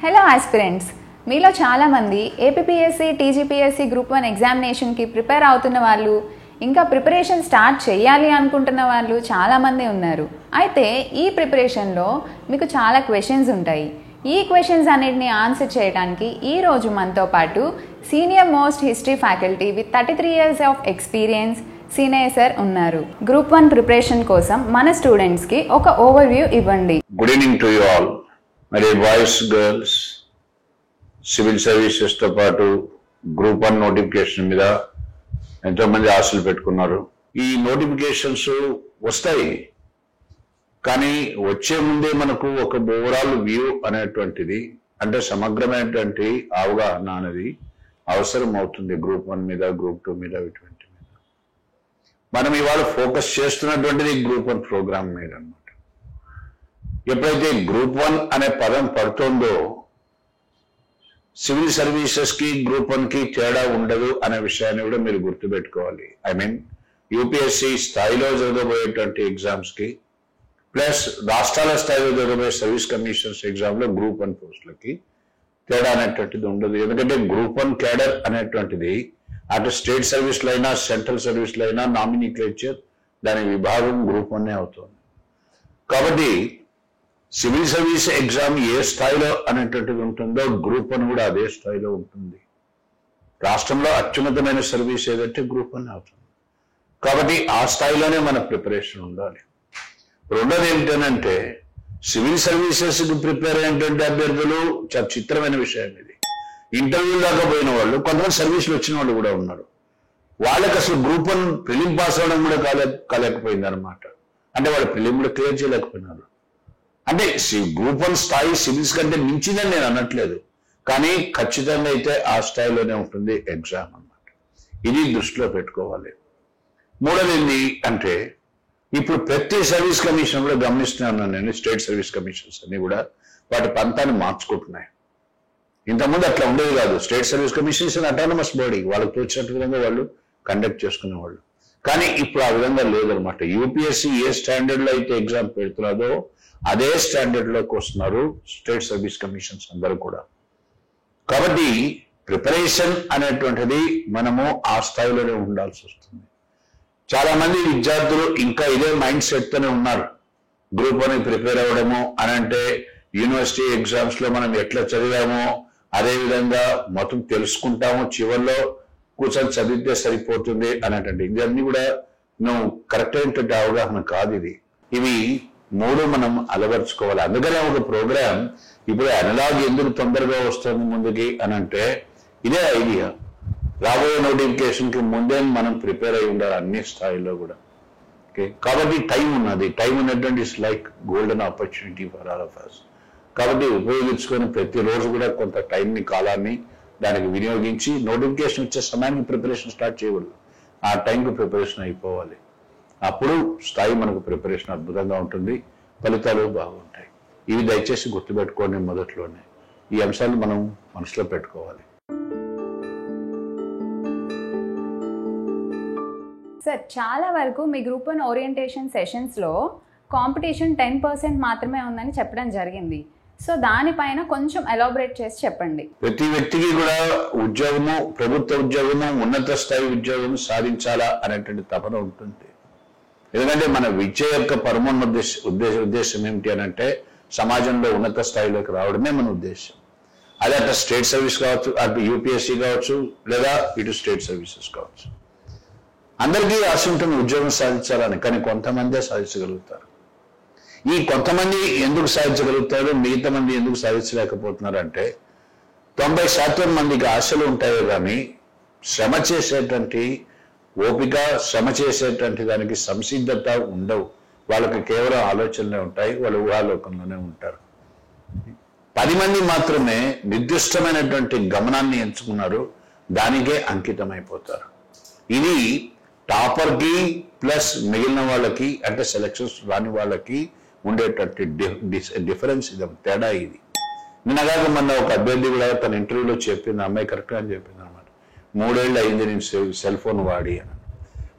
Hello aspirants, మీలో చాలామంది APPSC TGPSC group 1 ఎగ్జామినేషన్కి prepare అవుతున్న వాళ్ళు, ఇంకా ప్రిపరేషన్ స్టార్ట్ చేయాలి అనుకుంటున్న వాళ్ళు చాలామంది ఉన్నారు. అయితే ఈ ప్రిపరేషన్లో మీకు చాలా క్వశ్చన్స్ ఉంటాయి. ఈ క్వశ్చన్స్ అన్నిటిని ఆన్సర్ చేయడానికి ఈరోజు మనతో పాటు senior most history faculty with 33 years of experience Seenaiah sir ఉన్నారు. గ్రూప్ 1 ప్రిపరేషన్ కోసం మన స్టూడెంట్స్కి ఒక ఓవర్వ్యూ ఇవ్వండి. Good evening to you all. మరి బాయ్స్ గర్ల్స్ సివిల్ సర్వీసెస్తో పాటు గ్రూప్ 1 నోటిఫికేషన్ మీద ఎంతోమంది ఆశలు పెట్టుకున్నారు. ఈ నోటిఫికేషన్స్ వస్తాయి, కానీ వచ్చే ముందే మనకు ఒక ఓవరాల్ వ్యూ అనేటువంటిది, అంటే సమగ్రమైనటువంటి అవగాహన అనేది అవసరం అవుతుంది. గ్రూప్ 1 మీద, గ్రూప్ 2 మీద, ఇటువంటి మీద మనం ఇవాళ ఫోకస్ చేస్తున్నటువంటిది గ్రూప్ 1 ప్రోగ్రామ్ మీద అన్నమాట. ఎప్పుడైతే గ్రూప్ 1 అనే పదం పడుతుందో సివిల్ సర్వీసెస్ కి గ్రూప్ 1 కి తేడా ఉండదు అనే విషయాన్ని కూడా మీరు గుర్తుపెట్టుకోవాలి. ఐ మీన్ యూపీఎస్సీ స్థాయిలో జరగబోయేటువంటి ఎగ్జామ్స్ కి ప్లస్ రాష్ట్రాల స్థాయిలో జరగబోయే సర్వీస్ కమిషన్స్ ఎగ్జామ్ లో గ్రూప్ 1 పోస్టులకి తేడా అనేటువంటిది ఉండదు. ఎందుకంటే గ్రూప్ 1 క్యాడర్ అనేటువంటిది అటు స్టేట్ సర్వీస్లో అయినా సెంట్రల్ సర్వీస్లో అయినా నామినిక్లేచర్ దాని విభాగం గ్రూప్ 1 అవుతుంది. కాబట్టి సివిల్ సర్వీస్ ఎగ్జామ్ ఏ స్థాయిలో అనేటువంటిది ఉంటుందో గ్రూప్ 1 కూడా అదే స్థాయిలో ఉంటుంది. రాష్ట్రంలో అత్యున్నతమైన సర్వీస్ ఏదంటే గ్రూప్ 1 అవుతుంది. కాబట్టి ఆ స్థాయిలోనే మన ప్రిపరేషన్ ఉండాలి. రెండోది ఏమిటనంటే సివిల్ సర్వీసెస్ కు ప్రిపేర్ అయినటువంటి అభ్యర్థులు చాలా చిత్రమైన విషయం ఇది. ఇంటర్వ్యూ దాకా పోయిన వాళ్ళు, కొంతమంది సర్వీసులు వచ్చిన వాళ్ళు కూడా ఉన్నారు. వాళ్ళకి అసలు గ్రూప్ 1 ప్రిలిమ్ పాస్ అవడం కూడా కాలేకపోయింది అనమాట. అంటే వాళ్ళు ప్రిలిమ్ కూడా క్లియర్ చేయలేకపోయినారు. అంటే గ్రూప్ 1 స్థాయి సివిల్స్ కంటే మించిందని నేను అనట్లేదు, కానీ ఖచ్చితంగా అయితే ఆ స్థాయిలోనే ఉంటుంది ఎగ్జామ్ అన్నమాట. ఇది దృష్టిలో పెట్టుకోవాలి. మూడోది ఏంటి అంటే ఇప్పుడు ప్రతి సర్వీస్ కమిషన్ కూడా గమనిస్తున్నాను నేను, స్టేట్ సర్వీస్ కమిషన్స్ అన్ని కూడా వాటి పంతాన్ని మార్చుకుంటున్నాయి. ఇంతకుముందు అట్లా ఉండేది కాదు. State service commissions autonomous body, వాళ్ళకి తోచినట్టు విధంగా వాళ్ళు కండక్ట్ చేసుకునేవాళ్ళు. కానీ ఇప్పుడు ఆ విధంగా లేదనమాట. యూపీఎస్సీ ఏ స్టాండర్డ్ లో అయితే ఎగ్జామ్ పెడుతున్నారో అదే స్టాండర్డ్ లోకి వస్తున్నారు స్టేట్ సర్వీస్ కమిషన్స్ అందరూ కూడా. కాబట్టి ప్రిపరేషన్ అనేటువంటిది మనము ఆ స్థాయిలోనే ఉండాల్సి వస్తుంది. చాలా మంది విద్యార్థులు ఇంకా ఇదే మైండ్ సెట్ తోనే ఉన్నారు. గ్రూప్ 1 ప్రిపేర్ అవ్వడము అని అంటే యూనివర్సిటీ ఎగ్జామ్స్ లో మనం ఎట్లా చదివామో అదే విధంగా మొత్తం తెలుసుకుంటాము, చివరిలో కూర్చొని చదివితే సరిపోతుంది అనేటువంటి ఇవన్నీ కూడా నువ్వు కరెక్ట్ అయినటువంటి అవగాహన కాదు ఇది. ఇవి మూడు మనం అలవర్చుకోవాలి. అందుకనే ఒక ప్రోగ్రామ్ ఇప్పుడు అనలాగ్ ఎందుకు తొందరగా వస్తుంది ముందుకి అని అంటే ఇదే ఐడియా. రాబోయే నోటిఫికేషన్ కి ముందే మనం ప్రిపేర్ అయి ఉండాలి అన్ని స్థాయిలో కూడా. ఓకే, కాబట్టి టైం ఉన్నది. టైం ఉన్నటువంటి it's like golden opportunity for all of us. కాబట్టి ఉపయోగించుకొని ప్రతిరోజు కూడా కొంత టైంని, కాలాన్ని దానికి వినియోగించి నోటిఫికేషన్ వచ్చే సమయానికి ప్రిపరేషన్ స్టార్ట్ చేయకూడదు. ఆ టైంకి ప్రిపరేషన్ అయిపోవాలి. అప్పుడు స్థాయి మనకు ప్రిపరేషన్ అద్భుతంగా ఉంటుంది, ఫలితాలు బాగుంటాయి. ఇవి దయచేసి గుర్తుపెట్టుకోండి. మొదట్లోనే ఈ అంశాలు మనం మనసులో పెట్టుకోవాలి. సార్, చాలా వరకు మీ గ్రూప్ 1 ఓరియంటేషన్ సెషన్స్లో కాంపిటీషన్ 10% మాత్రమే ఉందని చెప్పడం జరిగింది. సో దానిపైన కొంచెం ఎలాబరేట్ చేసి చెప్పండి. ప్రతి వ్యక్తికి కూడా ఉద్యోగము, ప్రభుత్వ ఉద్యోగము, ఉన్నత స్థాయి ఉద్యోగము సాధించాలా అనేటువంటి తపన ఉంటుంది. ఎందుకంటే మన విద్య యొక్క పరమోన్నత ఉద్దేశం ఏమిటి అని అంటే సమాజంలో ఉన్నత స్థాయిలోకి రావడమే మన ఉద్దేశం. అదే అటు స్టేట్ సర్వీస్ కావచ్చు, అటు యూపీఎస్సీ కావచ్చు, లేదా ఇటు స్టేట్ సర్వీసెస్ కావచ్చు. అందరికీ ఆశ ఉంటుంది ఉద్యోగం సాధించాలని, కానీ కొంతమందే సాధించగలుగుతారు. ఈ కొంతమంది ఎందుకు సాధించగలుగుతారు, మిగతా మంది ఎందుకు సాధించలేకపోతున్నారు అంటే 90% మందికి ఆశలు ఉంటాయో కానీ శ్రమ చేసేటువంటి ఓపిక, శ్రమ చేసేటువంటి దానికి సంసిద్ధత ఉండవు. వాళ్ళకి కేవలం ఆలోచనలే ఉంటాయి, వాళ్ళు ఊహాలోకంలోనే ఉంటారు. 10 మంది మాత్రమే నిర్దిష్టమైనటువంటి గమనాన్ని ఎంచుకున్నారు, దానికే అంకితం అయిపోతారు. ఇది టాపర్కి ప్లస్ మిగిలిన వాళ్ళకి, అంటే సెలక్షన్స్ రాని వాళ్ళకి ఉండేటటువంటి డిఫరెన్స్, ఇది తేడా. ఇది నిన్నగాక మొన్న ఒక అభ్యర్థి కూడా తన ఇంటర్వ్యూలో చెప్పింది, అమ్మాయి కరెక్ట్గా అని చెప్పింది అనమాట. 3 ఏళ్ళు అయింది నేను సెల్ ఫోన్ వాడి అని.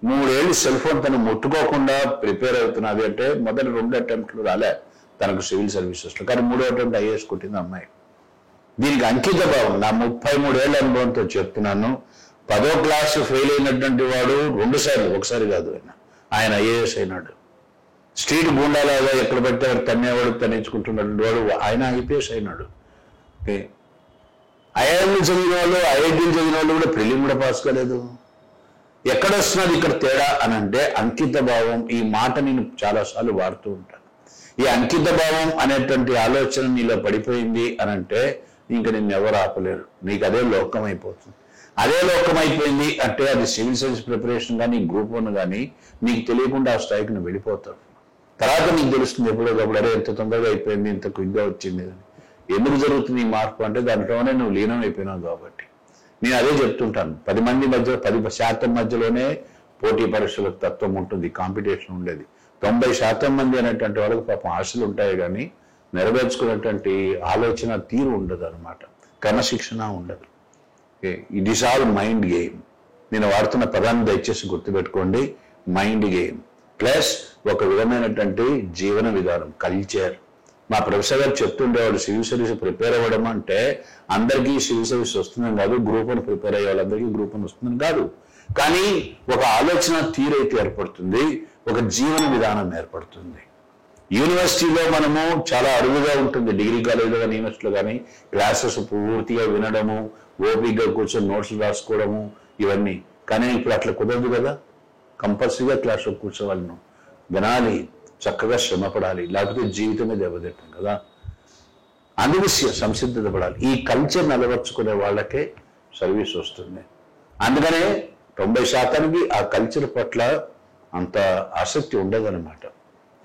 3 ఏళ్ళు సెల్ ఫోన్ తను ముట్టుకోకుండా ప్రిపేర్ అవుతున్నది అంటే మొదటి 2 అటెంప్ట్లు రాలే తనకు సివిల్ సర్వీసెస్లో, కానీ 3వ అటెంప్ట్ ఐఏఎస్ కొట్టింది అమ్మాయి. దీనికి అంకిత భావం. నా 33 ఏళ్ల అనుభవంతో చెప్తున్నాను. 10వ క్లాసు ఫెయిల్ అయినటువంటి వాడు 2 సార్లు, ఒకసారి కాదు, ఆయన ఐఏఎస్ అయినాడు. స్ట్రీట్ గూండాలాగా ఎక్కడ పడితే వాడు తన్నేవాడు, తన్నించుకుంటున్నటువంటి వాడు ఆయన ఐపీఎస్ అయినాడు. ఓకే, ఐఐఎంలు చదివిన వాళ్ళు, ఐఐటీలు చదివిన వాళ్ళు కూడా ప్రిలిమ్ కూడా పాస్ కాలేదు. ఎక్కడ వస్తున్నది ఇక్కడ తేడా అని అంటే అంకిత భావం. ఈ మాట నేను చాలాసార్లు వాడుతూ ఉంటాను. ఈ అంకిత భావం అనేటువంటి ఆలోచన నీలో పడిపోయింది అని అంటే ఇంకా నిన్ను ఎవరు ఆపలేరు. నీకు అదే లోకం అయిపోతుంది. అదే లోకం అయిపోయింది అంటే అది సివిల్ సర్వీస్ ప్రిపరేషన్ కానీ, గ్రూప్ 1 కానీ నీకు తెలియకుండా ఆ స్థాయికి నువ్వు వెళ్ళిపోతావు. తర్వాత నీకు తెలుస్తుంది ఎప్పుడోకప్పుడు, అరే ఎంత తొందరగా అయిపోయింది, ఇంత క్విక్గా వచ్చింది అని. ఎందుకు జరుగుతుంది ఈ మార్పు అంటే దాంట్లోనే నువ్వు లీనం అయిపోయినావు కాబట్టి. నేను అదే చెప్తుంటాను, 10 మంది మధ్య 10% మధ్యలోనే పోటీ పరీక్షలకు తత్వం ఉంటుంది, కాంపిటీషన్ ఉండేది. 90% మంది అనేటువంటి వాళ్ళకి పాపం ఆశలు ఉంటాయి కానీ నెరవేర్చుకునేటువంటి ఆలోచన తీరు ఉండదు అనమాట, క్రమశిక్షణ ఉండదు. It is all mind game. నేను వాడుతున్న పదాన్ని దయచేసి గుర్తుపెట్టుకోండి, మైండ్ గేమ్ ప్లస్ ఒక విధమైనటువంటి జీవన విధానం, కల్చర్. మా ప్రొఫెసర్ గారు చెప్తుండేవాడు, సివిల్ సర్వీస్ ప్రిపేర్ అవ్వడం అంటే అందరికీ సివిల్ సర్వీస్ వస్తుందని కాదు, గ్రూప్ 1 ప్రిపేర్ అయ్యే వాళ్ళందరికీ గ్రూప్ 1 వస్తుందని కాదు, కానీ ఒక ఆలోచన తీరైతే ఏర్పడుతుంది, ఒక జీవన విధానం ఏర్పడుతుంది. యూనివర్సిటీలో మనము చాలా అరుదుగా ఉంటుంది, డిగ్రీ కాలేజీలో కానీ యూనివర్సిటీలో కానీ క్లాసెస్ పూర్తిగా వినడము, ఓపికగా కూర్చొని నోట్స్ రాసుకోవడము ఇవన్నీ. కానీ ఇప్పుడు అట్లా కుదరదు కదా, కంపల్సరీగా క్లాస్లో కూర్చోవాలి, నువ్వు వినాలి, చక్కగా శ్రమపడాలి, లేకపోతే జీవితమే దెబ్బతింటాం కదా. అందుకు సంసిద్ధత పడాలి. ఈ కల్చర్ నిలవర్చుకునే వాళ్ళకే సర్వీస్ వస్తుంది. అందుకనే 90% ఆ కల్చర్ పట్ల అంత ఆసక్తి ఉండదన్నమాట.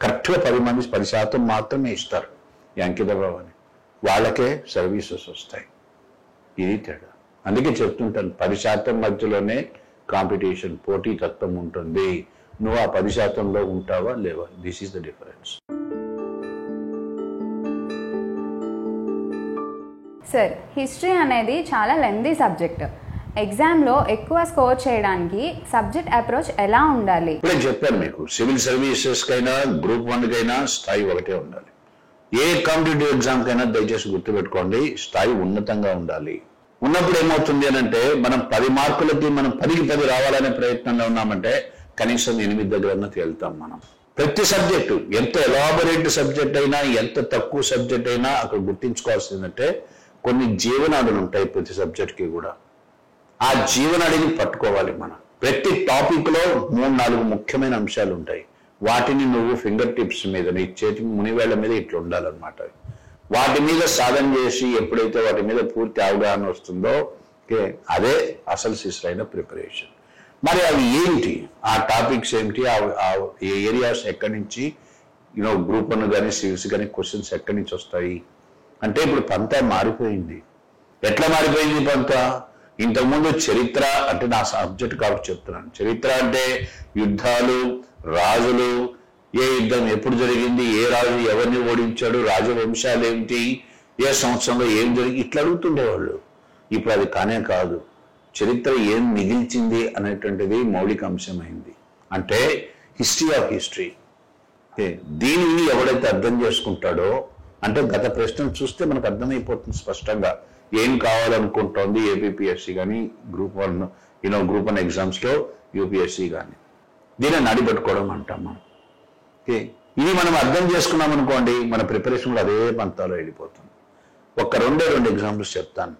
కరెక్ట్గా 10% మాత్రమే ఇస్తారు ఈ అంకిత భావాన్ని, వాళ్ళకే సర్వీసెస్ వస్తాయి. ఇది తేడా. అందుకే చెప్తుంటాను, 10% మధ్యలోనే కాంపిటీషన్, పోటీ తత్వం ఉంటుంది. నువ్వు ఆ 10%లో ఉంటావా లేవా? This is the difference. Sir, history అనేది చాలా లెందీ సబ్జెక్ట్. ఎగ్జామ్లో ఎక్కువ స్కోర్ చేయడానికి సబ్జెక్ట్ అప్రోచ్ ఎలా ఉండాలి? ఇప్పుడే చెప్పాను మీకు, సివిల్ సర్వీసెస్ కైనా గ్రూప్ 1 కైనా స్థాయి ఒకటే ఉండాలి. ఏ కాంపిటేటివ్ ఎగ్జామ్ కైనా దయచేసి గుర్తుపెట్టుకోండి, స్థాయి ఉన్నతంగా ఉండాలి. ఉన్నప్పుడు ఏమవుతుంది అని అంటే మనం 10 మార్కులకి మనం 10కి 10 రావాలనే ప్రయత్నంలో ఉన్నామంటే కనీసం 8 దగ్గర తేలుతాం మనం. ప్రతి సబ్జెక్టు ఎంత ఎలాబొరేట్ సబ్జెక్ట్ అయినా, ఎంత తక్కువ సబ్జెక్ట్ అయినా అక్కడ గుర్తించుకోవాల్సిందంటే కొన్ని జీవనాడులు ఉంటాయి ప్రతి సబ్జెక్ట్కి కూడా. ఆ జీవనాడిని పట్టుకోవాలి మనం. ప్రతి టాపిక్ లో 3-4 ముఖ్యమైన అంశాలు ఉంటాయి. వాటిని నువ్వు ఫింగర్ టిప్స్ మీద, నీ చేతి మునివేళ్ల మీద ఇట్లా ఉండాలన్నమాట. వాటి మీద సాధన చేసి ఎప్పుడైతే వాటి మీద పూర్తి అవగాహన వస్తుందో అదే అసలు సిసలైన ప్రిపరేషన్. మరి అవి ఏంటి, ఆ టాపిక్స్ ఏమిటి, ఆ ఏరియాస్ ఎక్కడి నుంచి, గ్రూప్ 1 కానీ సివిల్స్ కానీ క్వశ్చన్స్ ఎక్కడి నుంచి వస్తాయి అంటే ఇప్పుడు పంతా మారిపోయింది. ఎట్లా మారిపోయింది పంతా? ఇంతకుముందు చరిత్ర అంటే నా సబ్జెక్ట్ కాబట్టి చెప్తున్నాను. చరిత్ర అంటే యుద్ధాలు, రాజులు, ఏ యుద్ధం ఎప్పుడు జరిగింది, ఏ రాజు ఎవరిని ఓడించాడు, రాజవంశాలు ఏమిటి, ఏ సంవత్సరంలో ఏం జరిగి, ఇట్లా అడుగుతుండేవాళ్ళు. ఇప్పుడు అది కానే కాదు. చరిత్ర ఏం మిగిల్చింది అనేటువంటిది మౌలిక అంశమైంది. అంటే హిస్టరీ ఆఫ్ హిస్టరీ. దీనిని ఎవడైతే అర్థం చేసుకుంటాడో, అంటే గత ప్రశ్నలు చూస్తే మనకు అర్థమైపోతుంది స్పష్టంగా ఏం కావాలనుకుంటోంది ఏపీపీఎస్సీ కానీ, గ్రూప్ 1 గ్రూప్ 1 ఎగ్జామ్స్లో యూపీఎస్సీ కానీ. దీన్ని నడిపెట్టుకోవడం అంటాం మనం. ఇది మనం అర్థం చేసుకున్నాం అనుకోండి, మన ప్రిపరేషన్ కూడా అదే పంతాలో వెళ్ళిపోతుంది. ఒక్క 2 ఎగ్జాంపుల్స్ చెప్తాను.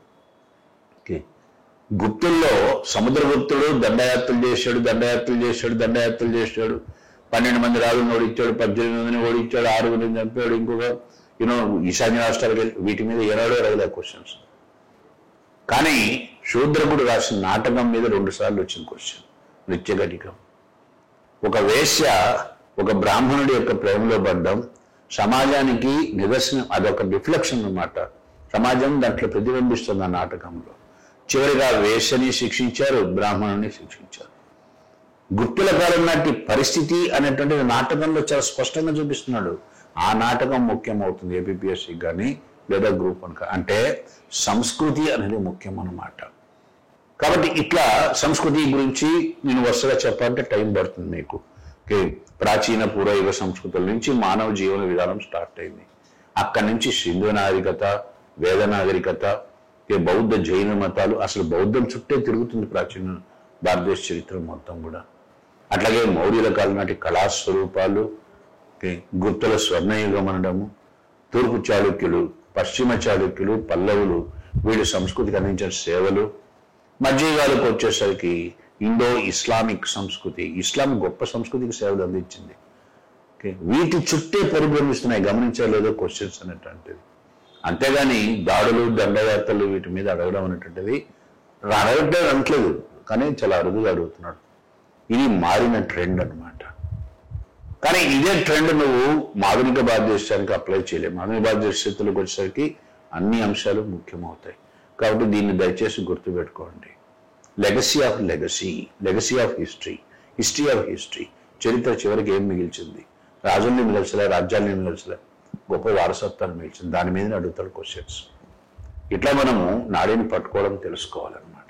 గుప్తుల్లో సముద్రగుప్తుడు దండయాత్రలు చేశాడు, 12 మంది రాజులను ఓడించాడు, 18 మందిని ఓడించాడు, 6 చంపాడు, ఇంకొక ఈశాన్య రాష్ట్రాలకు వెళ్ళి, వీటి మీద ఏనాడో అడగలే క్వశ్చన్స్. కానీ శూద్రకుడు రాసిన నాటకం మీద 2 సార్లు వచ్చిన క్వశ్చన్, నృత్యఘటికం. ఒక వేశ్య ఒక బ్రాహ్మణుడి యొక్క ప్రేమలో పడ్డం సమాజానికి నిదర్శనం, అదొక రిఫ్లెక్షన్ అన్నమాట. సమాజం దాంట్లో ప్రతిబింబిస్తుంది ఆ నాటకంలో. చివరిగా వేశ్యని శిక్షించారు, బ్రాహ్మణుని శిక్షించారు. గుప్తుల కాలం నాటి పరిస్థితి అనేటువంటిది నాటకంలో చాలా స్పష్టంగా చూపిస్తున్నాడు. ఆ నాటకం ముఖ్యమవుతుంది ఏపీపీఎస్సీ కానీ లేదా గ్రూప్ 1 అంటే సంస్కృతి అనేది ముఖ్యం అన్నమాట. కాబట్టి ఇట్లా సంస్కృతి గురించి నేను వరుసగా చెప్పాలంటే టైం పడుతుంది మీకు. ప్రాచీన పూర్వయుగ సంస్కృతుల నుంచి మానవ జీవన విధానం స్టార్ట్ అయింది. అక్కడి నుంచి సింధు నాగరికత, వేద నాగరికత, బౌద్ధ జైన మతాలు, అసలు బౌద్ధం చుట్టే తిరుగుతుంది ప్రాచీన భారతదేశ చరిత్ర మొత్తం కూడా. అట్లాగే మౌర్యుల కాలం నాటి కళాస్వరూపాలు, గుర్తుల స్వర్ణయుగం అనడము, తూర్పు చాళుక్యులు, పశ్చిమ చాళుక్యులు, పల్లవులు వీడి సంస్కృతికి అందించిన సేవలు, మధ్యయుగాలకు వచ్చేసరికి ఇండో ఇస్లామిక్ సంస్కృతి, ఇస్లాం గొప్ప సంస్కృతికి సేవలు అందించింది. వీటి చుట్టే పరిభ్రమిస్తున్నాయి, గమనించలేదో క్వశ్చన్స్ అనేటువంటిది. అంతేగాని దాడులు దండయాత్రలు వీటి మీద అడగడం అనేటువంటిది అడగట్లేదు అనట్లేదు, కానీ చాలా అరుదుగా అడుగుతున్నాడు. ఇది మారిన ట్రెండ్ అనమాట. కానీ ఇదే ట్రెండ్ నువ్వు ఆధునిక భారతదేశానికి అప్లై చేయలేము. ఆధునిక భారతదేశంలోకి వచ్చేసరికి అన్ని అంశాలు ముఖ్యమవుతాయి. కాబట్టి దీన్ని దయచేసి గుర్తుపెట్టుకోండి. Legacy of legacy, legacy of history, history of history. చరిత్ర చివరికి ఏం మిగిల్చింది? రాజుల్ని మిగల్చలే, రాజ్యాల్ని మిగల్చలే, గొప్ప వారసత్వాన్ని మిగిల్చింది. దాని మీద అడుగుతాడు క్వశ్చన్స్. ఇట్లా మనము నాడిని పట్టుకోవడం తెలుసుకోవాలన్నమాట.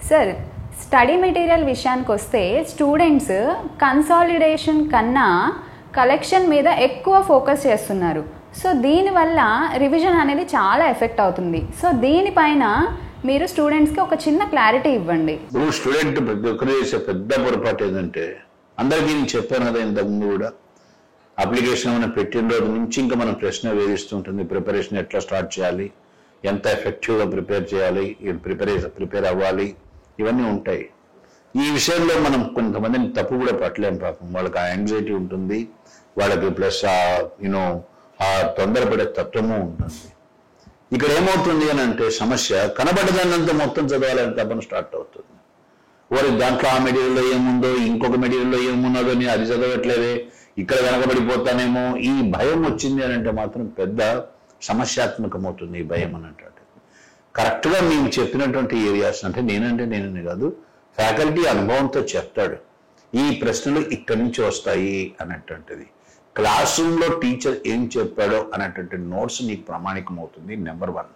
సార్, స్టడీ మెటీరియల్ విషయానికి వస్తే స్టూడెంట్స్ కన్సాలిడేషన్ కన్నా కలెక్షన్ మీద ఎక్కువ ఫోకస్ చేస్తున్నారు. సో దీనివల్ల రివిజన్ అనేది చాలా ఎఫెక్ట్ అవుతుంది. సో దీనిపైన మీరు స్టూడెంట్స్కి ఒక చిన్న క్లారిటీ ఇవ్వండి. ఇప్పుడు స్టూడెంట్ ప్రతి ఒక్కరు చేసే పెద్ద పొరపాటు ఏంటంటే, అందరికీ నేను చెప్పాను కదా ఇంతకుముందు కూడా, అప్లికేషన్ ఏమైనా పెట్టిన రోజు నుంచి ఇంకా మనం ప్రశ్న వేధిస్తుంటుంది. ప్రిపరేషన్ ఎట్లా స్టార్ట్ చేయాలి, ఎంత ఎఫెక్టివ్గా ప్రిపేర్ చేయాలి, ప్రిపేర్ అవ్వాలి, ఇవన్నీ ఉంటాయి. ఈ విషయంలో మనం కొంతమందిని తప్పు కూడా పట్టలేం. పాపం వాళ్ళకి ఆ యాంగ్జైటీ ఉంటుంది, వాళ్ళకి ప్లస్ ఆ తొందరపడే తత్వము ఉంటుంది. ఇక్కడ ఏమవుతుంది అని అంటే, సమస్య కనబడదాన్నంతా మొత్తం చదవాలని తప్పని స్టార్ట్ అవుతుంది. వారి దాంట్లో ఆ మెటీరియల్లో ఏముందో, ఇంకొక మెటీరియల్లో ఏమున్నదో నేను అది చదవట్లేదే, ఇక్కడ వెనకబడిపోతానేమో, ఈ భయం వచ్చింది అని అంటే మాత్రం పెద్ద సమస్యాత్మకమవుతుంది ఈ భయం అన్నట్టు. కరెక్ట్గా మేము చెప్పినటువంటి ఏరియాస్ అంటే నేనని కాదు, ఫ్యాకల్టీ అనుభవంతో చెప్తాడు ఈ ప్రశ్నలు ఇక్కడి నుంచి వస్తాయి అన్నటువంటిది. క్లాస్ రూమ్లో టీచర్ ఏం చెప్పాడో అనేటువంటి నోట్స్ నీకు ప్రామాణికం అవుతుంది. నెంబర్ 1.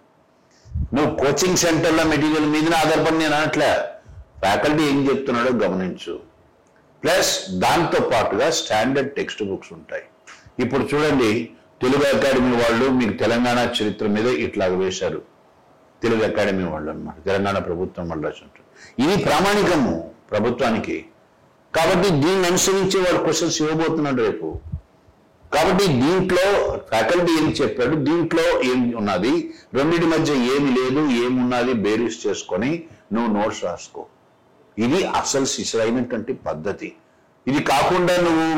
నువ్వు కోచింగ్ సెంటర్ల మెటీరియల్ మీద ఆధారపడి నేను అనట్లే, ఫ్యాకల్టీ ఏం చెప్తున్నాడో గమనించు. ప్లస్ దాంతో పాటుగా స్టాండర్డ్ టెక్స్ట్ బుక్స్ ఉంటాయి. ఇప్పుడు చూడండి, తెలుగు అకాడమీ వాళ్ళు మీకు తెలంగాణ చరిత్ర మీద ఇట్లాగ వేశారు. తెలుగు అకాడమీ వాళ్ళు అన్నమాట, తెలంగాణ ప్రభుత్వం వాళ్ళు రాసినట్టు. ఇది ప్రామాణికము ప్రభుత్వానికి. కాబట్టి దీన్ని అనుసరించి వాళ్ళు క్వశ్చన్స్ ఇవ్వబోతున్నాడు రేపు. కాబట్టి దీంట్లో ఫ్యాకల్టీ ఏం చెప్పాడు, దీంట్లో ఏం ఉన్నది, రెండింటి మధ్య ఏమి లేదు, ఏమున్నది బేరీస్ చేసుకొని నువ్వు నోట్స్ రాసుకో. ఇది అసలు సిసరైనటువంటి పద్ధతి. ఇది కాకుండా నువ్వు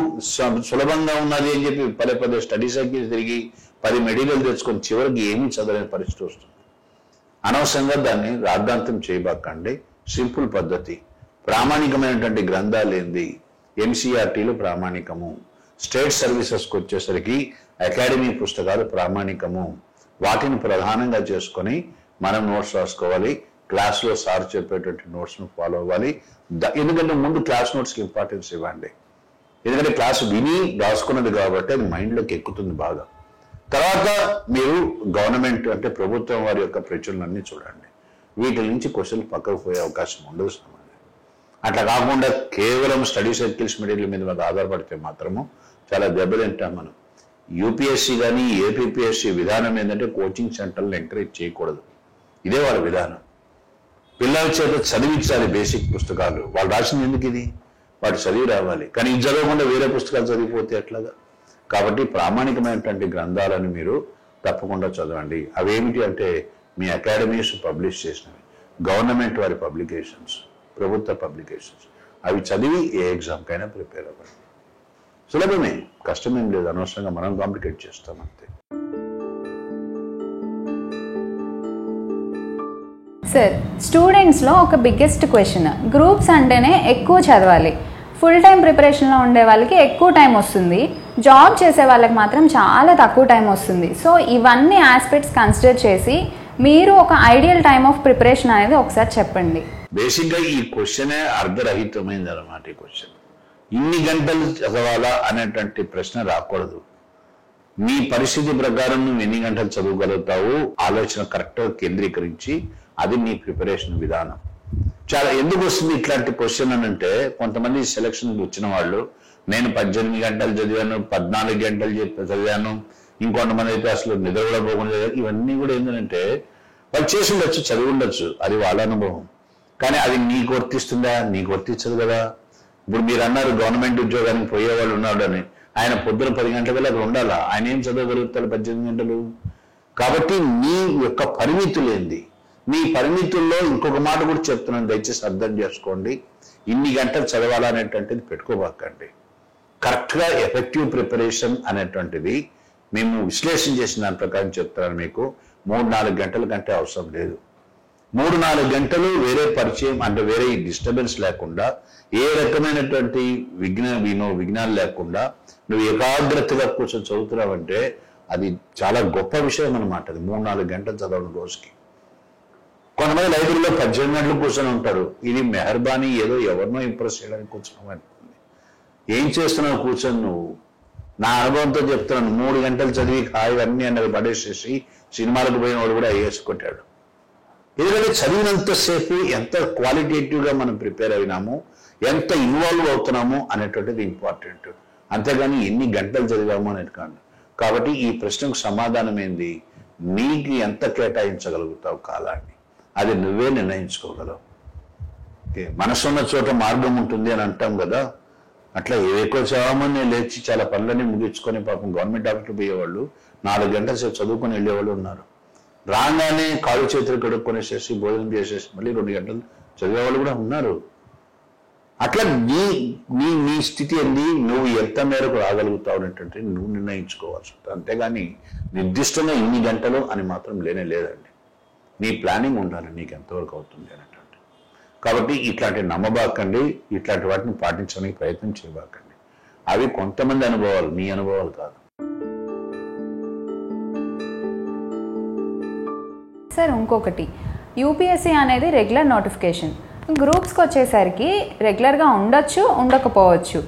సులభంగా ఉన్నది అని చెప్పి పదే స్టడీ సైకిల్ తిరిగి 10 మెటీరియల్ తెచ్చుకొని చివరికి ఏమీ చదవలేని పరిస్థితి వస్తుంది. అనవసరంగా దాన్ని రాద్ధాంతం చేయబాకండి. సింపుల్ పద్ధతి. ప్రామాణికమైనటువంటి గ్రంథాలు ఏంది, ఎన్సీఆర్టీలు ప్రామాణికము, స్టేట్ సర్వీసెస్కి వచ్చేసరికి అకాడమీ పుస్తకాలు ప్రామాణికము. వాటిని ప్రధానంగా చేసుకొని మనం నోట్స్ రాసుకోవాలి. క్లాస్లో సార్ చెప్పేటువంటి నోట్స్ను ఫాలో అవ్వాలి. ఎందుకంటే ముందు క్లాస్ నోట్స్కి ఇంపార్టెన్స్ ఇవ్వండి. ఎందుకంటే క్లాస్ విని రాసుకున్నది కాబట్టి అది మైండ్లోకి ఎక్కుతుంది బాగా. తర్వాత మీరు గవర్నమెంట్ అంటే ప్రభుత్వం వారి యొక్క ప్రచురణలన్నీ చూడండి. వీటి నుంచి క్వశ్చన్లు పక్కకు పోయే అవకాశం ఉండదు. అట్లా కాకుండా కేవలం స్టడీ సర్కిల్స్ మెటీరియల్ మీద ఆధారపడితే మాత్రము చాలా దెబ్బతింటాం మనం. యూపీఎస్సీ కానీ ఏపీపీఎస్సీ విధానం ఏంటంటే కోచింగ్ సెంటర్లను ఎంకరేజ్ చేయకూడదు. ఇదే వాళ్ళ విధానం. పిల్లల చేత చదివించాలి బేసిక్ పుస్తకాలు. వాళ్ళు రాసింది ఎందుకు ఇది, వాడు చదివి రావాలి. కానీ ఇది చదవకుండా వేరే పుస్తకాలు చదివిపోతే ఎట్లాగా? కాబట్టి ప్రామాణికమైనటువంటి గ్రంథాలను మీరు తప్పకుండా చదవండి. అవేమిటి అంటే మీ అకాడమీస్ పబ్లిష్ చేసినవి, గవర్నమెంట్ వారి పబ్లికేషన్స్, ప్రభుత్వ పబ్లికేషన్స్, అవి చదివి ఏ ఎగ్జామ్కైనా ప్రిపేర్ అవ్వండి. సులభమే, కష్టమేం లేదు. అనవసరంగా మనం కాంప్లికేట్ చేస్తాం అంతే. సార్, స్టూడెంట్స్లో ఒక బిగ్గెస్ట్ క్వశ్చన్, గ్రూప్స్ అంటేనే ఎక్కువ చదవాలి, ఫుల్ టైం ప్రిపరేషన్లో ఉండే వాళ్ళకి ఎక్కువ టైం వస్తుంది, జాబ్ చేసే వాళ్ళకి మాత్రం చాలా తక్కువ టైం వస్తుంది. సో ఇవన్నీ ఆస్పెక్ట్స్ కన్సిడర్ చేసి మీరు ఒక ఐడియల్ టైమ్ ఆఫ్ ప్రిపరేషన్ అనేది ఒకసారి చెప్పండి. బేసిక్గా ఈ క్వశ్చనే అర్ధరహితమైంది అన్నమాట. ఈ క్వశ్చన్ ఇన్ని గంటలు చదవాలా అనేటువంటి ప్రశ్న రాకూడదు. మీ పరిస్థితి ప్రకారం నువ్వు ఎన్ని గంటలు చదవగలుగుతావు ఆలోచన కరెక్ట్గా కేంద్రీకరించి, అది నీ ప్రిపరేషన్ విధానం. చాలా ఎందుకు వస్తుంది ఇట్లాంటి క్వశ్చన్ అని అంటే, కొంతమంది సెలక్షన్ వచ్చిన వాళ్ళు నేను 18 గంటలు చదివాను, 14 గంటలు చదివాను, ఇంకొంతమంది అయితే అసలు నిద్ర కూడా పోకుండా చదివారు. ఇవన్నీ కూడా ఏంటంటే వాళ్ళు చేసి ఉండొచ్చు, చదివి ఉండొచ్చు, అది వాళ్ళ అనుభవం. కానీ అది నీకు వర్తిస్తుందా? నీకు వర్తించదు కదా. ఇప్పుడు మీరు అన్నారు గవర్నమెంట్ ఉద్యోగానికి పోయే వాళ్ళు ఉన్నాడు అని. ఆయన పొద్దున 10 గంటల కల్లా అక్కడ ఉండాలా? ఆయన ఏం చదవగలుగుతాడు 18 గంటలు? కాబట్టి నీ యొక్క పరిమితులు ఏంది? మీ పరిమితుల్లో ఇంకొక మాట కూడా చెప్తున్నాను, దయచేసి అర్థం చేసుకోండి. ఇన్ని గంటలు చదవాలనేటువంటిది పెట్టుకోబాకండి. కరెక్ట్గా ఎఫెక్టివ్ ప్రిపరేషన్ అనేటువంటిది మేము విశ్లేషణ చేసిన దాని ప్రకారం చెప్తున్నాను మీకు. 3-4 గంటల కంటే అవసరం లేదు. 3-4 గంటలు వేరే పరిచయం అంటే వేరే డిస్టర్బెన్స్ లేకుండా, ఏ రకమైనటువంటి విఘ్నాలు లేకుండా నువ్వు ఏకాగ్రతగా కూర్చొని చదువుతున్నావంటే అది చాలా గొప్ప విషయం అన్నమాట. అది 3-4 గంటలు చదవడం రోజుకి. కొంతమంది లైబ్రరీలో 18 గంటలు కూర్చొని ఉంటారు. ఇది మెహర్బానీ, ఏదో ఎవరినో ఇంప్రెస్ చేయడానికి కూర్చున్నావు. ఏం చేస్తున్నావు కూర్చొని నువ్వు? నా అనుభవంతో చెప్తున్నాను. 3 గంటలు చదివి హాయివన్నీ అన్నది పడేసేసి సినిమాలకు పోయిన వాడు కూడా వేసుకుంటాడు. ఎందుకంటే చదివినంతసేపు ఎంత క్వాలిటేటివ్గా మనం ప్రిపేర్ అయినాము, ఎంత ఇన్వాల్వ్ అవుతున్నాము అనేటువంటిది ఇంపార్టెంట్. అంతేగాని ఎన్ని గంటలు చదివాము అనేది కాదు. కాబట్టి ఈ ప్రశ్నకు సమాధానం ఏంది? నీకు ఎంత కేటాయించగలుగుతావు కాలాన్ని, అది నువ్వే నిర్ణయించుకోగలవు. మనసున్న చోట మార్గం ఉంటుంది అని అంటాం కదా. అట్లా ఎక్కువ చాలామంది లేచి చాలా పనులన్నీ ముగించుకొని పాపం గవర్నమెంట్ ఆఫీస్కి పోయేవాళ్ళు 4 గంటల సేపు చదువుకొని వెళ్ళేవాళ్ళు ఉన్నారు. రాగానే కాలు చేతులు కడుక్కొనేసేసి భోజనం చేసేసి మళ్ళీ 2 గంటలు చదివేవాళ్ళు కూడా ఉన్నారు. అట్లా నీ స్థితి ఏంది, నువ్వు ఎంత మేరకు రాగలుగుతావు అనేటువంటి నువ్వు నిర్ణయించుకోవాల్సి ఉంటుంది. అంతేగాని నిర్దిష్టంగా ఇన్ని గంటలు అని మాత్రం లేదండి. నీ ప్లానింగ్ ఉండాలి, నీకు ఎంతవరకు అవుతుంది అనేటువంటి. కాబట్టి ఇట్లాంటి నమ్మబాకండి, ఇట్లాంటి వాటిని పాటించడానికి ప్రయత్నం చేయబాకండి. అవి కొంతమంది అనుభవాలు, మీ అనుభవాలు కాదు. సార్ ఇంకొకటి, యూపీఎస్సీ అనేది రెగ్యులర్ నోటిఫికేషన్. గ్రూప్స్కి వచ్చేసరికి రెగ్యులర్గా ఉండొచ్చు, ఉండకపోవచ్చు.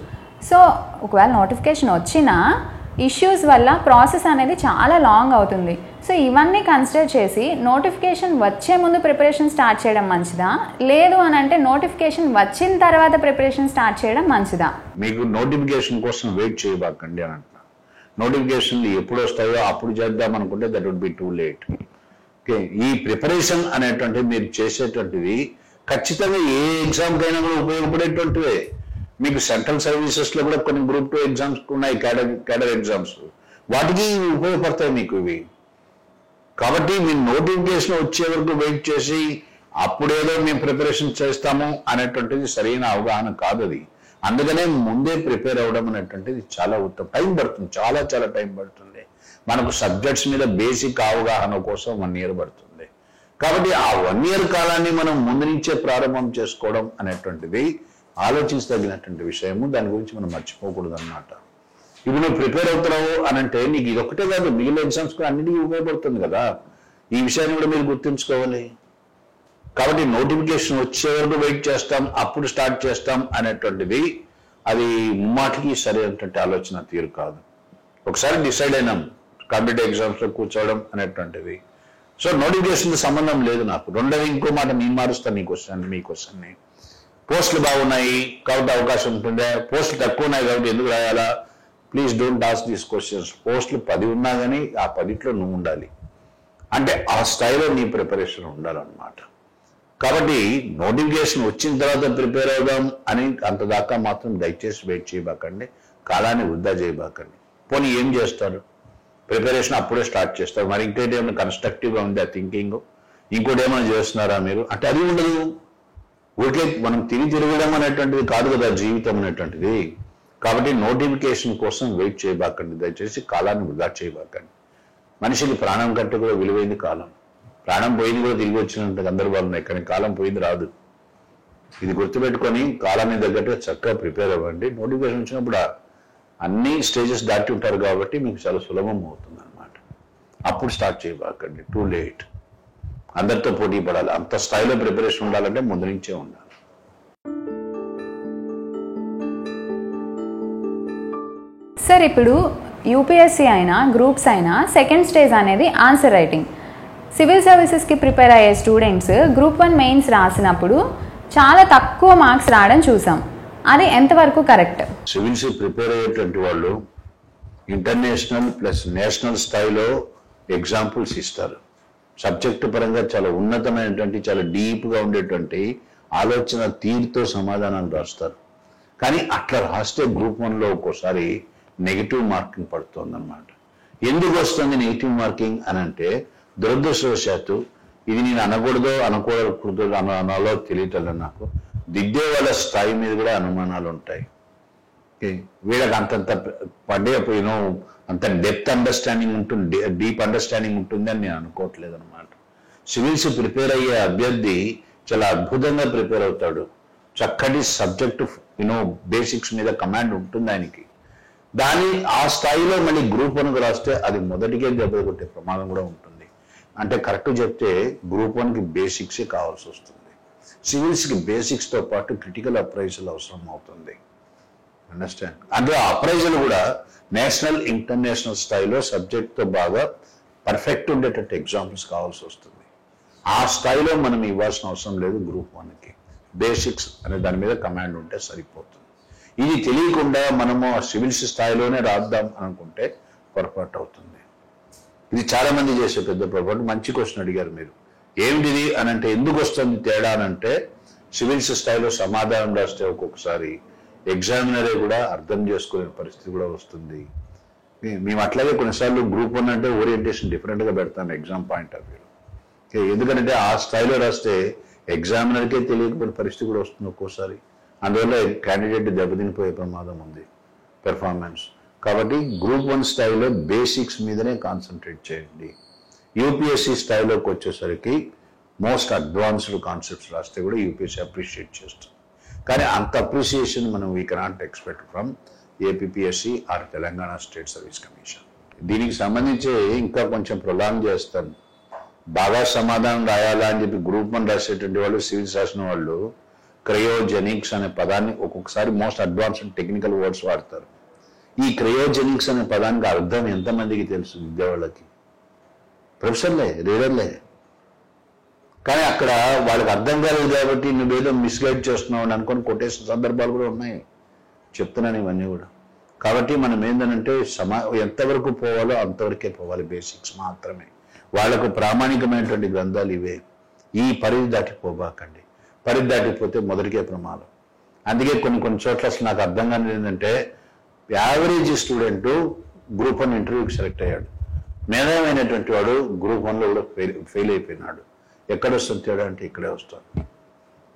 సో ఒకవేళ నోటిఫికేషన్ వచ్చినా ఇష్యూస్ వల్ల ప్రాసెస్ అనేది చాలా లాంగ్ అవుతుంది. సో ఇవన్నీ కన్సిడర్ చేసి నోటిఫికేషన్ వచ్చే ముందు ప్రిపరేషన్ స్టార్ట్ చేయడం మంచిదా, లేదు అని అంటే నోటిఫికేషన్ వచ్చిన తర్వాత ప్రిపరేషన్ స్టార్ట్ చేయడం మంచిదా? మీకు నోటిఫికేషన్ కోసం వెయిట్ చేయబాకండి అని అంటున్నా. నోటిఫికేషన్లు ఎప్పుడు వస్తాయో అప్పుడు చేద్దాం అనుకుంటే that would be too late. Okay, ఈ ప్రిపరేషన్ అనేటువంటివి మీరు చేసేటువంటివి ఖచ్చితంగా ఏ ఎగ్జామ్కైనా కూడా ఉపయోగపడేటువంటివే. మీకు సెంట్రల్ సర్వీసెస్లో కూడా కొన్ని గ్రూప్ 2 ఎగ్జామ్స్ ఉన్నాయి, క్యాడర్ ఎగ్జామ్స్, వాటికి ఉపయోగపడతాయి మీకు ఇవి. కాబట్టి మీ నోటిఫికేషన్ వచ్చే వరకు వెయిట్ చేసి అప్పుడేదో మేము ప్రిపరేషన్ చేస్తాము అనేటువంటిది సరైన అవగాహన కాదు అది. అందుకనే ముందే ప్రిపేర్ అవ్వడం అనేటువంటిది చాలా ఉత్తమం. టైం పడుతుంది, చాలా టైం పడుతుంది. మనకు సబ్జెక్ట్స్ మీద బేసిక్ అవగాహన కోసం 1 year పడుతుంది. కాబట్టి ఆ 1 year కాలాన్ని మనం ముందు నుంచే ప్రారంభం చేసుకోవడం అనేటువంటిది ఆలోచించదగినటువంటి విషయము. దాని గురించి మనం మర్చిపోకూడదు అన్నమాట. ఇప్పుడు నువ్వు ప్రిపేర్ అవుతున్నావు అని అంటే నీకు ఇది ఒకటే కాదు, మిగిలిన ఎగ్జామ్స్ కూడా అన్నిటికీ ఉపయోగపడుతుంది కదా. ఈ విషయాన్ని కూడా మీరు గుర్తుంచుకోవాలి. కాబట్టి నోటిఫికేషన్ వచ్చే వరకు వెయిట్ చేస్తాం, అప్పుడు స్టార్ట్ చేస్తాం అనేటువంటిది అది ముమ్మాటికి సరైనటువంటి ఆలోచన తీరు కాదు. ఒకసారి డిసైడ్ అయినాం కాంపిటేటివ్ ఎగ్జామ్స్లో కూర్చోవడం అనేటువంటిది. సో నోటిఫికేషన్ సంబంధం లేదు నాకు. రెండోది ఇంకో మాట నేను మారుస్తాను మీ క్వశ్చన్ని. పోస్టులు బాగున్నాయి కాబట్టి అవకాశం ఉంటుందే, పోస్టులు తక్కువ ఉన్నాయి కాబట్టి ఎందుకు రాయాలా? Please don't ask these questions. పోస్టులు 10 ఉన్నా కానీ ఆ 10లో నువ్వు ఉండాలి. అంటే ఆ స్థాయిలో నీ ప్రిపరేషన్ ఉండాలన్నమాట. కాబట్టి నోటిఫికేషన్ వచ్చిన తర్వాత ప్రిపేర్ అవుదాం అని అంతదాకా మాత్రం దయచేసి వెయిట్ చేయబాకండి, కాలాన్ని వృధా చేయబాకండి. పోనీ ఏం చేస్తారు? ప్రిపరేషన్ అప్పుడే స్టార్ట్ చేస్తారు. మరి ఇంకోటి ఏమైనా కన్స్ట్రక్టివ్గా ఉంది ఆ థింకింగ్, ఇంకోటి ఏమైనా చేస్తున్నారా మీరు అంటే అది ఉండదు. ఊరికే మనం తిరగడం అనేటువంటిది కాదు కదా జీవితం అనేటువంటిది. కాబట్టి నోటిఫికేషన్ కోసం వెయిట్ చేయబాకండి, దయచేసి కాలాన్ని వృధా చేయబాకండి. మనిషికి ప్రాణం కంటే కూడా విలువైంది కాలం. ప్రాణం పోయింది కూడా తిరిగి వచ్చినంత సందర్భాలు ఉన్నాయి, కానీ కాలం పోయింది రాదు. ఇది గుర్తుపెట్టుకొని కాలాన్ని తగ్గట్టుగా చక్కగా ప్రిపేర్ అవ్వండి. నోటిఫికేషన్ వచ్చినప్పుడు అన్ని స్టేజెస్ దాటి ఉంటారు కాబట్టి మీకు చాలా సులభం అవుతుంది అన్నమాట. అప్పుడు స్టార్ట్ చేయబాకండి, టూ లేట్. అందరితో పోటీ పడాలి, అంత స్థాయిలో ప్రిపరేషన్ ఉండాలంటే ముందు నుంచే ఉండాలి. సార్ ఇప్పుడు యూపీఎస్సీ అయినా గ్రూప్స్ అయినా సెకండ్ స్టేజ్ అనేది ఆన్సర్ రైటింగ్. సివిల్ సర్వీసెస్కి ప్రిపేర్ అయ్యే స్టూడెంట్స్ గ్రూప్ 1 మెయిన్స్ రాసినప్పుడు చాలా తక్కువ మార్క్స్ రావడం చూసాం. అది ఎంతవరకు కరెక్ట్? సివిల్స్ ప్రిపేర్ అయ్యేటువంటి వాళ్ళు ఇంటర్నేషనల్ ప్లస్ నేషనల్ స్థాయిలో ఎగ్జాంపుల్స్ ఇస్తారు. సబ్జెక్టు పరంగా చాలా ఉన్నతమైనటువంటి చాలా డీప్గా ఉండేటువంటి ఆలోచన తీరుతో సమాధానాలు రాస్తారు. కానీ అట్లా రాస్తే గ్రూప్ 1లో ఒక్కోసారి నెగిటివ్ మార్కింగ్ పడుతుందన్నమాట. ఎందుకు వస్తుంది నెగిటివ్ మార్కింగ్ అని అంటే, దురదృష్టవశాత్తు ఇది నేను అనకూడదో అనకూడకూడదో అనాలో తెలియటం నాకు, దిద్దే వాళ్ళ స్థాయి మీద కూడా అనుమానాలు ఉంటాయి. వీళ్ళకి అంతంత పడేపోయినో అంత డెప్త్ అండర్స్టాండింగ్ ఉంటుంది, డీప్ అండర్స్టాండింగ్ ఉంటుంది అని నేను అనుకోవట్లేదు అనమాట. సివిల్స్ ప్రిపేర్ అయ్యే అభ్యర్థి చాలా అద్భుతంగా ప్రిపేర్ అవుతాడు. చక్కటి సబ్జెక్టు బేసిక్స్ మీద కమాండ్ ఉంటుంది ఆయనకి. ఆ స్థాయిలో మళ్ళీ గ్రూప్ 1కు రాస్తే అది మొదటికే దెబ్బ కొట్టే ప్రమాదం కూడా ఉంటుంది. అంటే కరెక్ట్ చెప్తే గ్రూప్ 1కి బేసిక్సే కావాల్సి వస్తుంది. సివిల్స్కి బేసిక్స్తో పాటు క్రిటికల్ అప్రైజల్ అవసరం అవుతుంది. అండర్స్టాండ్? అందులో అప్రైజల్ కూడా నేషనల్ ఇంటర్నేషనల్ స్థాయిలో సబ్జెక్ట్తో బాగా పర్ఫెక్ట్ ఉండేటట్టు ఎగ్జాంపుల్స్ కావాల్సి వస్తుంది. ఆ స్థాయిలో మనం ఇవ్వాల్సిన అవసరం లేదు. గ్రూప్ 1కి బేసిక్స్ అనే దాని మీద కమాండ్ ఉంటే సరిపోతుంది. ఇది తెలియకుండా మనము సివిల్స్ స్థాయిలోనే రాద్దాం అనుకుంటే పొరపాటు అవుతుంది. ఇది చాలా మంది చేసే పెద్ద పొరపాటు. మంచి క్వశ్చన్ అడిగారు మీరు. ఏమిటిది అని అంటే, ఎందుకు వస్తుంది తేడా అనంటే, సివిల్స్ స్థాయిలో సమాధానం రాస్తే ఒక్కొక్కసారి ఎగ్జామినరే కూడా అర్థం చేసుకునే పరిస్థితి కూడా వస్తుంది. మేము అట్లాగే కొన్నిసార్లు గ్రూప్ 1 అంటే ఓరియంటేషన్ డిఫరెంట్గా పెడతాం ఎగ్జామ్ పాయింట్ ఆఫ్ వ్యూ. ఎందుకంటే ఆ స్థాయిలో రాస్తే ఎగ్జామినర్కే తెలియకపోయిన పరిస్థితి కూడా వస్తుంది ఒక్కోసారి. అందువల్ల క్యాండిడేట్ దెబ్బతినిపోయే ప్రమాదం ఉంది పెర్ఫార్మెన్స్. కాబట్టి గ్రూప్ 1 స్థాయిలో బేసిక్స్ మీదనే కాన్సన్ట్రేట్ చేయండి. యూపీఎస్సీ స్థాయిలోకి వచ్చేసరికి మోస్ట్ అడ్వాన్స్డ్ కాన్సెప్ట్స్ రాస్తే కూడా యూపీఎస్సీ అప్రిషియేట్ చేస్తుంది. కానీ అంత అప్రిసియేషన్ మనం we cannot expect from APSC or Telangana state service commission. దీనికి సంబంధించి ఇంకా కొంచెం ప్రొలాంగ్ చేస్తాను. బాగా సమాధానం రాయాలా అని చెప్పి గ్రూప్ 1 రాసేటువంటి వాళ్ళు, సివిల్స్ రాసిన వాళ్ళు క్రయోజెనిక్స్ అనే పదాన్ని ఒక్కొక్కసారి మోస్ట్ అడ్వాన్స్డ్ టెక్నికల్ వర్డ్స్ వాడతారు. ఈ క్రయోజెనిక్స్ అనే పదానికి అర్థం ఎంతమందికి తెలుసు? విద్యావాళ్ళకి, ప్రొఫెసర్లే, రీడర్లే. కానీ అక్కడ వాళ్ళకి అర్థం కాలేదు కాబట్టి నువ్వేదో మిస్గైడ్ చేస్తున్నావు అని అనుకొని కొట్టేసిన సందర్భాలు కూడా ఉన్నాయి. చెప్తున్నాను ఇవన్నీ కూడా. కాబట్టి మనం ఏంటంటే ఎంతవరకు పోవాలో అంతవరకే పోవాలి. బేసిక్స్ మాత్రమే. వాళ్లకు ప్రామాణికమైనటువంటి గ్రంథాలు ఇవే. ఈ పరిధి దాటిపోబాకండి. పరిధి దాటిపోతే మొదటికే ప్రమాదం. అందుకే కొన్ని చోట్ల అసలు నాకు అర్థం కానిది ఏంటంటే, యావరేజ్ స్టూడెంట్ గ్రూప్ 1 ఇంటర్వ్యూకి సెలెక్ట్ అయ్యాడు. మేధావైనటువంటి వాడు గ్రూప్ 1లో కూడా ఫెయిల్ అయిపోయినాడు. ఎక్కడ వస్తుంది తేడా అంటే ఇక్కడే వస్తుంది.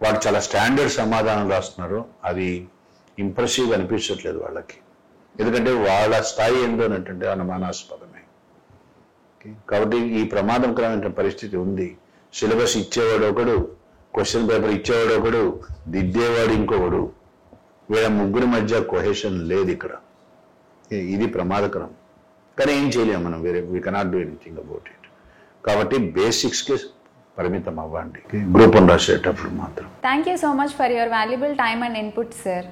వాడు చాలా స్టాండర్డ్ సమాధానం రాస్తున్నారు. అది ఇంప్రెసివ్గా అనిపించట్లేదు వాళ్ళకి. ఎందుకంటే వాళ్ళ స్థాయి ఏంటంటే అనుమానాస్పదమే. కాబట్టి ఈ ప్రమాదకరమైన పరిస్థితి ఉంది. సిలబస్ ఇచ్చేవాడు ఒకడు, క్వశ్చన్ పేపర్ ఇచ్చేవాడు ఒకడు, దిద్దేవాడు ఇంకొకడు. వీళ్ళ ముగ్గురి మధ్య కొహెషన్ లేదు ఇక్కడ. ఇది ప్రమాదకరం. కానీ ఏం చేయలేము మనం, we cannot do anything about it. కాబట్టి బేసిక్స్కి పరిమితం అవ్వండి గ్రూప్ 1 రాసేటప్పుడు మాత్రం. Thank you so much for your valuable time and input, sir.